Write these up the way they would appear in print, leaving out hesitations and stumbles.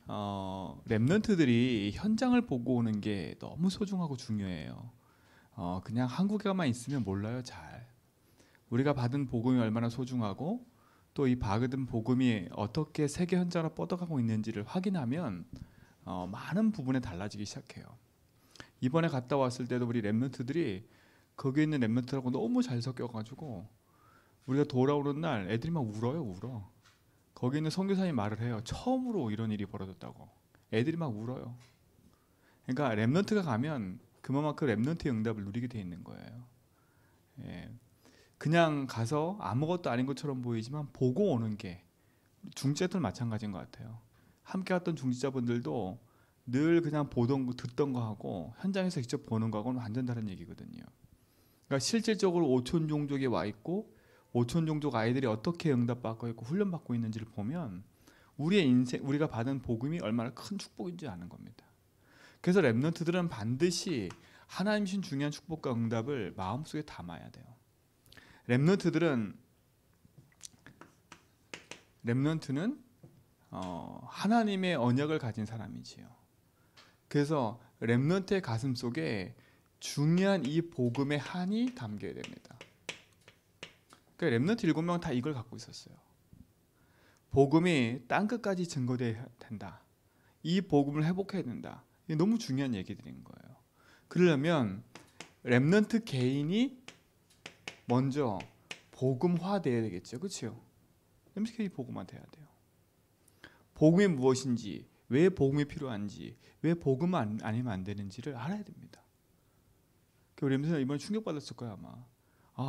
랩런트들이 현장을 보고 오는 게 너무 소중하고 중요해요. 그냥 한국에만 있으면 몰라요, 잘. 우리가 받은 복음이 얼마나 소중하고 또 이 받은 복음이 어떻게 세계 현장으로 뻗어가고 있는지를 확인하면 많은 부분에 달라지기 시작해요. 이번에 갔다 왔을 때도 우리 랩런트들이 거기 있는 랩런트하고 너무 잘 섞여가지고 우리가 돌아오는 날 애들이 막 울어요, 울어. 거기 있는 선교사님이 말을 해요. 처음으로 이런 일이 벌어졌다고. 애들이 막 울어요. 그러니까 랩런트가 가면 그만큼 랩런트의 응답을 누리게 돼 있는 거예요. 예. 그냥 가서 아무것도 아닌 것처럼 보이지만 보고 오는 게 중직자들 마찬가지인 것 같아요. 함께 갔던 중직자분들도 늘 그냥 보던 거 듣던 거 하고 현장에서 직접 보는 거하고는 완전 다른 얘기거든요. 그러니까 실질적으로 오촌 종족에 와 있고 오촌 종족 아이들이 어떻게 응답받고 있고 훈련받고 있는지를 보면 우리의 인생, 우리가 받은 복음이 얼마나 큰 축복인지 아는 겁니다. 그래서 랩런트들은 반드시 하나님 신 중요한 축복과 응답을 마음속에 담아야 돼요. 랩런트는 하나님의 언약을 가진 사람이지요. 그래서 랩런트의 가슴 속에 중요한 이 복음의 한이 담겨야 됩니다. 그러니까 랩런트 7명 다 이걸 갖고 있었어요. 복음이 땅끝까지 증거돼야 된다. 이 복음을 회복해야 된다. 이게 너무 중요한 얘기들인 거예요. 그러려면 랩런트 개인이 먼저 복음화돼야 되겠죠. 그렇죠? 렘스케이 복음화돼야 돼요. 복음이 무엇인지, 왜 복음이 필요한지, 왜 복음 아니면 안 되는지를 알아야 됩니다. 우리 렘스는 이번에 충격받았을 거야 아마.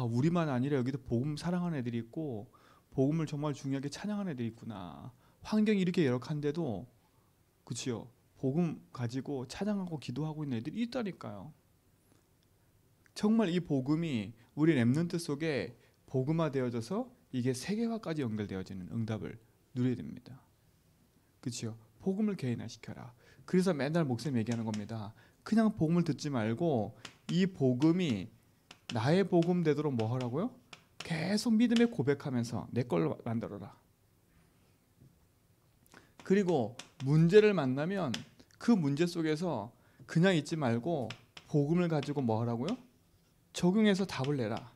우리만 아니라 여기도 복음 사랑하는 애들이 있고 복음을 정말 중요하게 찬양하는 애들이 있구나. 환경이 이렇게 열악한데도 그치요? 복음 가지고 찬양하고 기도하고 있는 애들이 있다니까요. 정말 이 복음이 우리 렘넌트 속에 복음화되어져서 이게 세계화까지 연결되어지는 응답을 누려야 됩니다. 그치요? 복음을 개인화시켜라. 그래서 맨날 목사님 얘기하는 겁니다. 그냥 복음을 듣지 말고 이 복음이 나의 복음 되도록 뭐 하라고요? 계속 믿음에 고백하면서 내 걸로 만들어라. 그리고 문제를 만나면 그 문제 속에서 그냥 있지 말고 복음을 가지고 뭐 하라고요? 적용해서 답을 내라.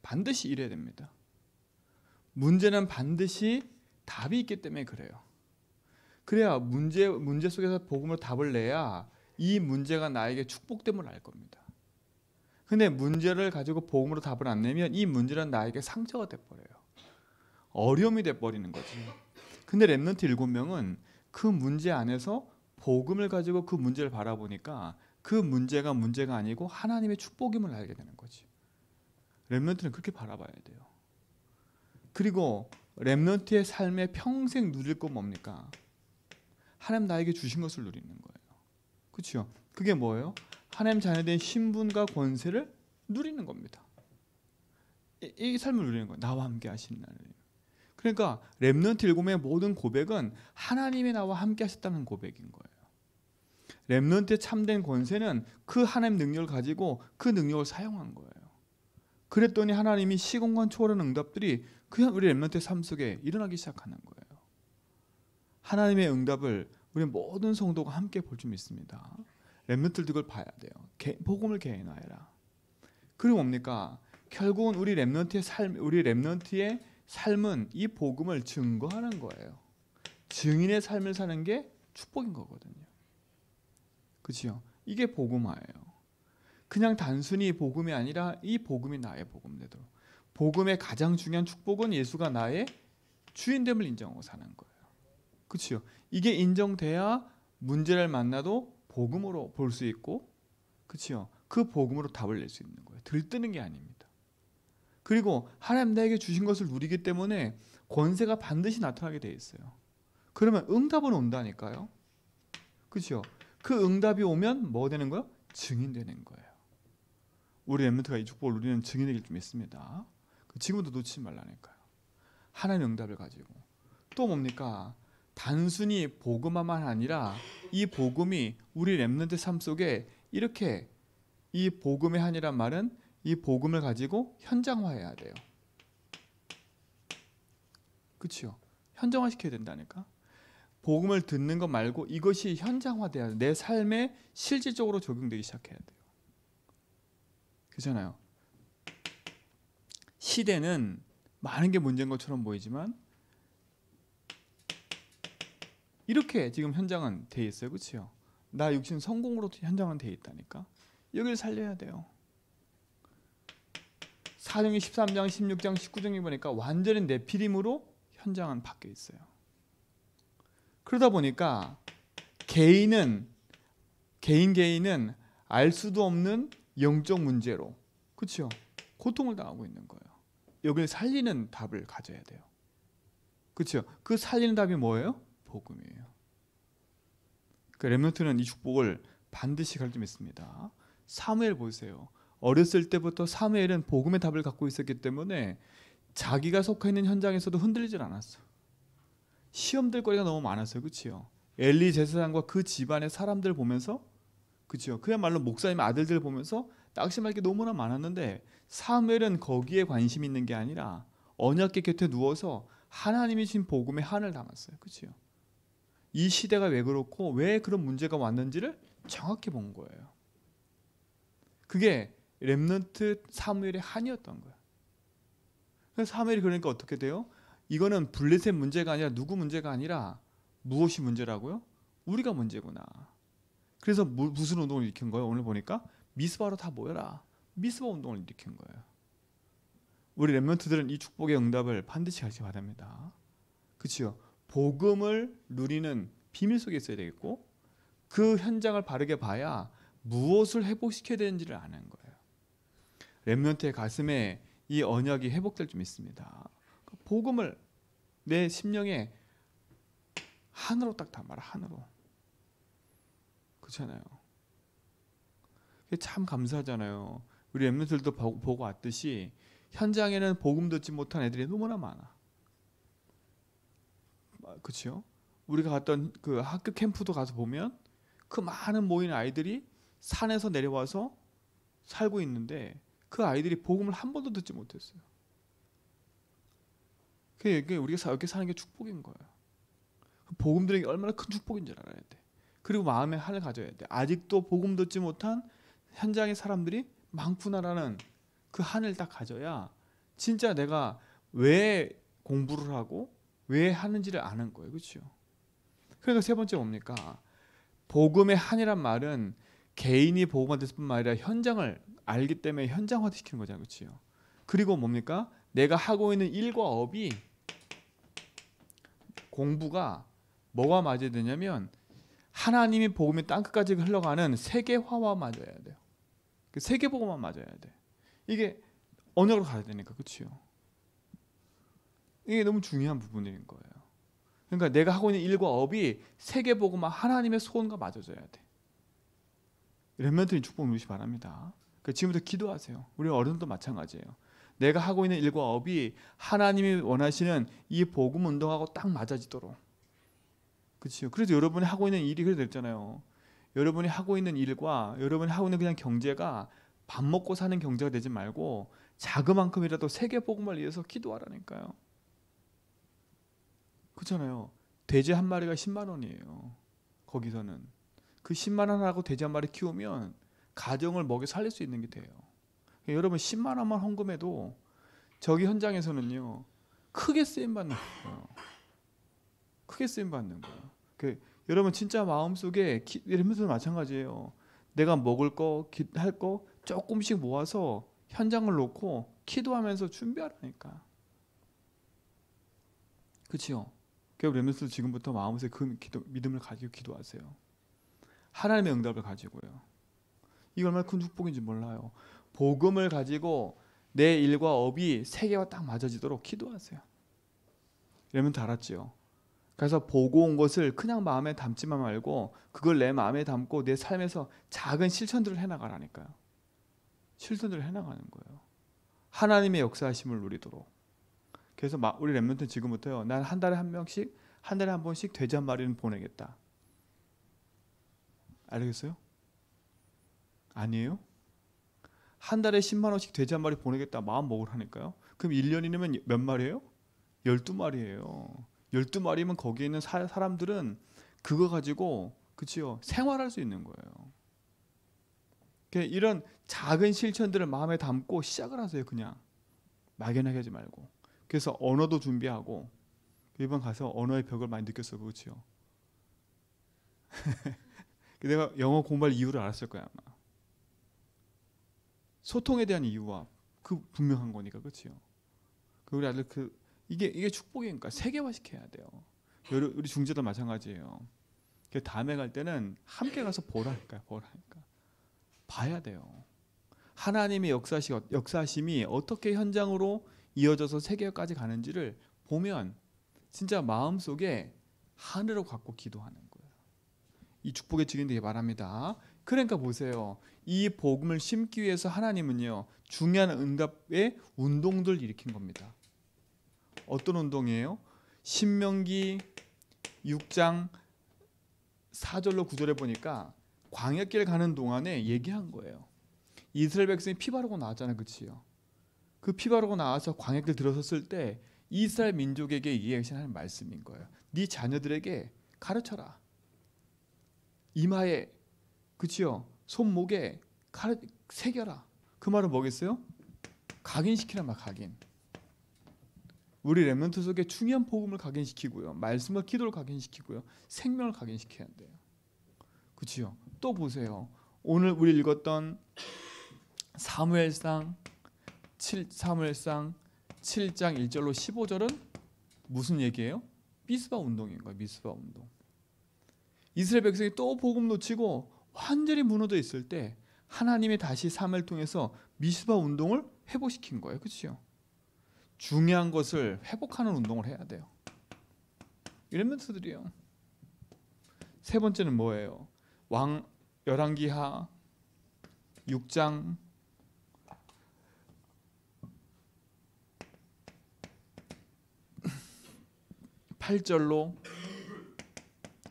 반드시 이래야 됩니다. 문제는 반드시 답이 있기 때문에 그래요. 그래야 문제 속에서 복음으로 답을 내야 이 문제가 나에게 축복됨을 알 겁니다. 근데 문제를 가지고 복음으로 답을 안 내면 이 문제는 나에게 상처가 돼버려요. 어려움이 돼버리는 거지. 근데 렘넌트 7명은 그 문제 안에서 복음을 가지고 그 문제를 바라보니까 그 문제가 문제가 아니고 하나님의 축복임을 알게 되는 거지. 렘넌트는 그렇게 바라봐야 돼요. 그리고 렘넌트의 삶에 평생 누릴 건 뭡니까? 하나님 나에게 주신 것을 누리는 거예요. 그렇죠? 그게 뭐예요? 하나님 자녀된 신분과 권세를 누리는 겁니다. 이 삶을 누리는 거예요. 나와 함께 하시는 하나님. 그러니까 렘넌트 7명의 모든 고백은 하나님이 나와 함께 하셨다는 고백인 거예요. 렘넌트의 참된 권세는 그 하나님 능력을 가지고 그 능력을 사용한 거예요. 그랬더니 하나님이 시공간 초월한 응답들이 그냥 우리 렘넌트의 삶 속에 일어나기 시작하는 거예요. 하나님의 응답을 우리 모든 성도가 함께 볼 줄 믿습니다. 렘넌트들도 그걸 봐야 돼요. 복음을 개인화해라. 그리고 뭡니까? 결국은 우리 렘넌트의 삶은 이 복음을 증거하는 거예요. 증인의 삶을 사는 게 축복인 거거든요. 그렇죠? 이게 복음화예요. 그냥 단순히 복음이 아니라 이 복음이 나의 복음 되도록. 복음의 가장 중요한 축복은 예수가 나의 주인됨을 인정하고 사는 거예요. 그렇죠? 이게 인정돼야 문제를 만나도 복음으로 볼 수 있고, 그렇죠? 그 복음으로 답을 낼 수 있는 거예요. 들뜨는 게 아닙니다. 그리고 하나님 나에게 주신 것을 누리기 때문에 권세가 반드시 나타나게 돼 있어요. 그러면 응답은 온다니까요. 그렇죠? 그 응답이 오면 뭐 되는 거예요? 증인되는 거예요. 우리 렘넌트가 이 축복을 누리는 증인되길 좀 믿습니다. 지금부터 놓치지 말라니까요. 하나님의 응답을 가지고 또 뭡니까? 단순히 복음만 아니라 이 복음이 우리 렘넌트 삶 속에 이렇게 이 복음의 한이란 말은 이 복음을 가지고 현장화해야 돼요. 그렇죠? 현장화시켜야 된다니까. 복음을 듣는 것 말고 이것이 현장화돼야 돼요. 내 삶에 실질적으로 적용되기 시작해야 돼요. 그렇잖아요. 시대는 많은 게 문제인 것처럼 보이지만 이렇게 지금 현장은 돼 있어요. 그렇죠? 나 육신 성공으로 현장은 돼 있다니까. 여기를 살려야 돼요. 사도행전 13장, 16장, 19장에 보니까 완전히 네피림으로 현장은 바뀌어 있어요. 그러다 보니까 개인은 알 수도 없는 영적 문제로, 그렇죠? 고통을 당하고 있는 거예요. 여기를 살리는 답을 가져야 돼요. 그렇죠? 그 살리는 답이 뭐예요? 복음이에요. 그 렘넌트는 이 축복을 반드시 가질 수 있습니다. 사무엘 보세요. 어렸을 때부터 사무엘은 복음의 답을 갖고 있었기 때문에 자기가 속해 있는 현장에서도 흔들리질 않았어. 시험될 거리가 너무 많았어요. 그렇죠? 엘리 제사장과 그 집안의 사람들 보면서, 그렇죠? 그야말로 목사님 아들들 보면서 낙심할 게 너무나 많았는데 사무엘은 거기에 관심 있는 게 아니라 언약궤 곁에 누워서 하나님이 주신 복음의 한을 담았어요. 그렇죠? 이 시대가 왜 그렇고 왜 그런 문제가 왔는지를 정확히 본 거예요. 그게 렘넌트 사무엘의 한이었던 거예요. 그래서 사무엘이 그러니까 어떻게 돼요? 이거는 블레셋 문제가 아니라 누구 문제가 아니라 무엇이 문제라고요? 우리가 문제구나. 그래서 무슨 운동을 일으킨 거예요? 오늘 보니까 미스바로 다 모여라. 미스바 운동을 일으킨 거예요. 우리 렘넌트들은 이 축복의 응답을 반드시 같이 받습니다. 그렇죠? 복음을 누리는 비밀 속에 있어야 되겠고 그 현장을 바르게 봐야 무엇을 회복시켜야 되는지를 아는 거예요. 렘넌트의 가슴에 이 언약이 회복될 줄 믿습니다. 복음을 내 심령에 한으로 딱 담아라. 한으로. 그렇잖아요. 참 감사하잖아요. 우리 렘넌트들도 보고 왔듯이 현장에는 복음 듣지 못한 애들이 너무나 많아. 그렇죠? 우리가 갔던 그 학교 캠프도 가서 보면 그 많은 모인 아이들이 산에서 내려와서 살고 있는데 그 아이들이 복음을 한 번도 듣지 못했어요. 그게 우리가 이렇게 사는 게 축복인 거예요. 복음 들은 게 얼마나 큰 축복인 줄 알아야 돼. 그리고 마음의 한을 가져야 돼. 아직도 복음 듣지 못한 현장의 사람들이 많구나라는 그 한을 딱 가져야 진짜 내가 왜 공부를 하고 왜 하는지를 아는 거예요. 그렇죠? 그러니까 세 번째 뭡니까? 복음의 한이란 말은 개인이 복음을 듣을 뿐만 아니라 현장을 알기 때문에 현장화시키는 거잖아요. 그렇죠? 그리고 뭡니까? 내가 하고 있는 일과 업이 공부가 뭐가 맞아야 되냐면 하나님이 복음이 땅끝까지 흘러가는 세계화와 맞아야 돼요. 그 세계복음만 맞아야 돼. 이게 언어로 가야 되니까. 그렇죠? 이게 너무 중요한 부분인 거예요. 그러니까 내가 하고 있는 일과 업이 세계복음과 하나님의 소원과 맞아져야 돼. 렘넌트인 축복 누리시 바랍니다. 그러니까 지금부터 기도하세요. 우리 어른도 마찬가지예요. 내가 하고 있는 일과 업이 하나님이 원하시는 이 복음 운동하고 딱 맞아지도록. 그렇죠. 그래서 여러분이 하고 있는 일이 그래도 됐잖아요. 여러분이 하고 있는 일과 여러분이 하고 있는 그냥 경제가 밥 먹고 사는 경제가 되지 말고 자그만큼이라도 세계 복음을 위해서 기도하라니까요. 그렇잖아요. 돼지 한 마리가 10만 원이에요. 거기서는 그 10만 원하고 돼지 한 마리 키우면 가정을 먹여 살릴 수 있는 게 돼요. 그러니까 여러분 10만 원만 헌금해도 저기 현장에서는요 크게 쓰임 받는 거예요. 크게 쓰임 받는 거예요. 여러분 진짜 마음속에 이러면서 마찬가지예요. 내가 먹을 거, 할 거 조금씩 모아서 현장을 놓고 기도하면서 준비하라니까. 그렇죠? 그래서 렘넌트 지금부터 마음속에 그 믿음을 가지고 기도하세요. 하나님의 응답을 가지고요. 이거 얼마나 큰 축복인지 몰라요. 복음을 가지고 내 일과 업이 세계와 딱 맞아지도록 기도하세요. 렘넌트 알았지요? 그래서 보고 온 것을 그냥 마음에 담지만 말고 그걸 내 마음에 담고 내 삶에서 작은 실천들을 해나가라니까요. 실천들을 해나가는 거예요. 하나님의 역사하심을 누리도록. 그래서 우리 렘넌트는 지금부터요. 난 한 달에 한 명씩, 한 달에 한 번씩 돼지 한 마리는 보내겠다. 알겠어요? 아니에요? 한 달에 10만 원씩 돼지 한 마리 보내겠다. 마음 먹으라니까요. 그럼 1년이면 몇 마리예요? 12마리예요. 12마리면 거기에 있는 사람들은 그거 가지고 그치요 생활할 수 있는 거예요. 이런 작은 실천들을 마음에 담고 시작을 하세요. 그냥 막연하게 하지 말고. 그래서 언어도 준비하고 이번 가서 언어의 벽을 많이 느꼈어. 그렇죠? 내가 영어 공부할 이유를 알았을 거야 아마. 소통에 대한 이유와 그 분명한 거니까. 그렇죠? 우리 아들 이게 축복이니까 세계화 시켜야 돼요. 우리 중재도 마찬가지예요. 다음에 갈 때는 함께 가서 보라니까. 봐야 돼요. 하나님의 역사심이 어떻게 현장으로 이어져서 세계까지 가는지를 보면 진짜 마음속에 하늘을 갖고 기도하는 거예요. 이 축복의 증인 되기 바랍니다. 그러니까 보세요. 이 복음을 심기 위해서 하나님은요 중요한 응답의 운동들을 일으킨 겁니다. 어떤 운동이에요? 신명기 6장 4절로 9절에 보니까 광야길 가는 동안에 얘기한 거예요. 이스라엘 백성이 피 바르고 나왔잖아요. 그치요? 그 피 바르고 나와서 광야길 들어섰을 때 이스라엘 민족에게 이해하시는 말씀인 거예요. 네 자녀들에게 가르쳐라. 이마에 그치요? 손목에 새겨라. 그 말은 뭐겠어요? 각인시키란 말. 각인. 우리 렘넌트 속에 중요한 복음을 각인시키고요. 말씀과 기도를 각인시키고요. 생명을 각인시켜야 돼요. 그치요? 또 보세요. 오늘 우리 읽었던 사무엘상 7장 1절로 15절은 무슨 얘기예요? 미스바 운동인 거예요. 미스바 운동. 이스라엘 백성이 또 복음 놓치고 완전히 무너져 있을 때 하나님이 다시 사무엘 통해서 미스바 운동을 회복시킨 거예요. 그렇죠? 중요한 것을 회복하는 운동을 해야 돼요. 렘넌트들이요. 세 번째는 뭐예요? 열왕기하 6장 8절로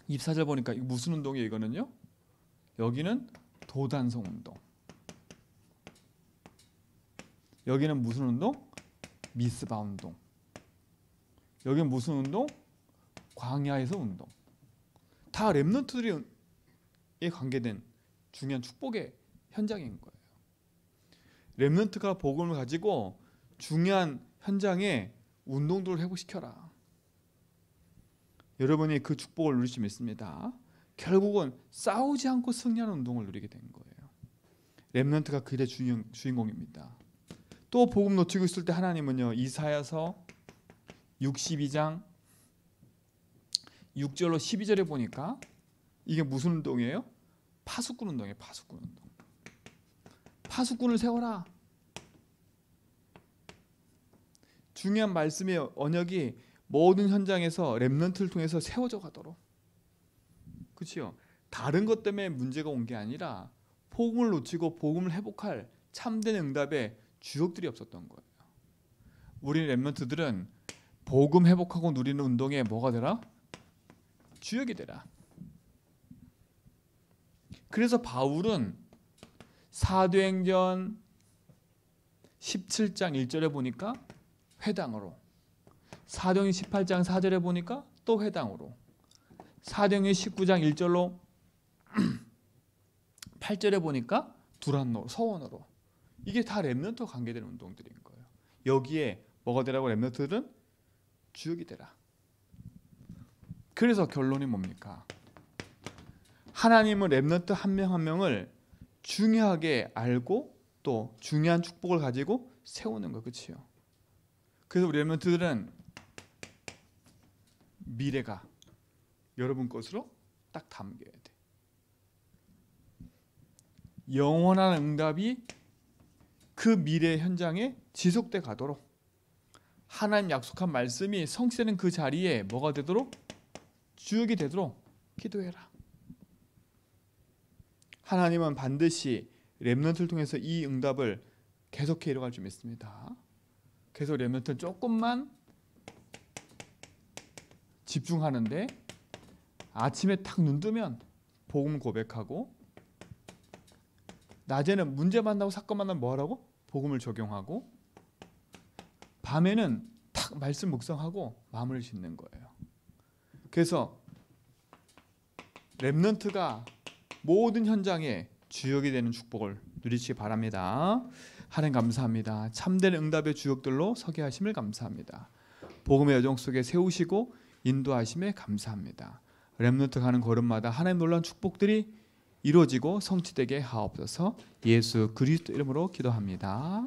24절 보니까 이거 무슨 운동이에요? 이거는요. 여기는 도단성 운동. 여기는 무슨 운동? 미스바 운동. 여기는 무슨 운동? 광야에서 운동. 다 렘넌트들이 관계된 중요한 축복의 현장인 거예요. 렘넌트가 복음을 가지고 중요한 현장에 운동들을 회복시켜라. 여러분이 그 축복을 누릴 수 있습니다. 결국은 싸우지 않고 승리하는 운동을 누리게 된 거예요. 렘넌트가 그 일의 주인공입니다. 또 복음 놓치고 있을 때 하나님은요 이사야서 62장 6절로 12절에 보니까 이게 무슨 운동이에요? 파수꾼 운동이에요. 파수꾼 운동. 파수꾼을 세워라. 중요한 말씀의 언역이 모든 현장에서 렘넌트를 통해서 세워져 가도록. 그렇죠? 다른 것 때문에 문제가 온 게 아니라 복음을 놓치고 복음을 회복할 참된 응답의 주역들이 없었던 거예요. 우리 렘넌트들은 복음 회복하고 누리는 운동에 뭐가 되라? 주역이 되라. 그래서 바울은 사도행전 17장 1절에 보니까 회당으로, 사도행전 18장 4절에 보니까 또 회당으로, 사도행전 19장 1절로 8절에 보니까 두란노, 서원으로. 이게 다 렘넌트와 관계되는 운동들인 거예요. 여기에 뭐가 되라고? 렘넌트들은 주역이 되라. 그래서 결론이 뭡니까? 하나님은 렘넌트 한 명 한 명을 중요하게 알고 또 중요한 축복을 가지고 세우는 거. 그렇죠? 그래서 우리 렘넌트들은 미래가 여러분 것으로 딱 담겨야 돼. 영원한 응답이 그 미래 현장에 지속돼 가도록, 하나님 약속한 말씀이 성취되는 그 자리에 뭐가 되도록? 주역이 되도록 기도해라. 하나님은 반드시 렘넌트를 통해서 이 응답을 계속해 이뤄갈 줄 믿습니다. 그래서 렘넌트는 조금만 집중하는데 아침에 탁 눈 뜨면 복음 고백하고, 낮에는 문제 만나고 사건 만나면 뭐 하라고? 복음을 적용하고, 밤에는 탁 말씀 묵상하고 마음을 짓는 거예요. 그래서 렘넌트가 모든 현장에 주역이 되는 축복을 누리시기 바랍니다. 하나님 감사합니다. 참된 응답의 주역들로 서게 하심을 감사합니다. 복음의 여정 속에 세우시고 인도하심에 감사합니다. 렘넌트 가는 걸음마다 하나님 놀라운 축복들이 이루어지고 성취되게 하옵소서. 예수 그리스도 이름으로 기도합니다.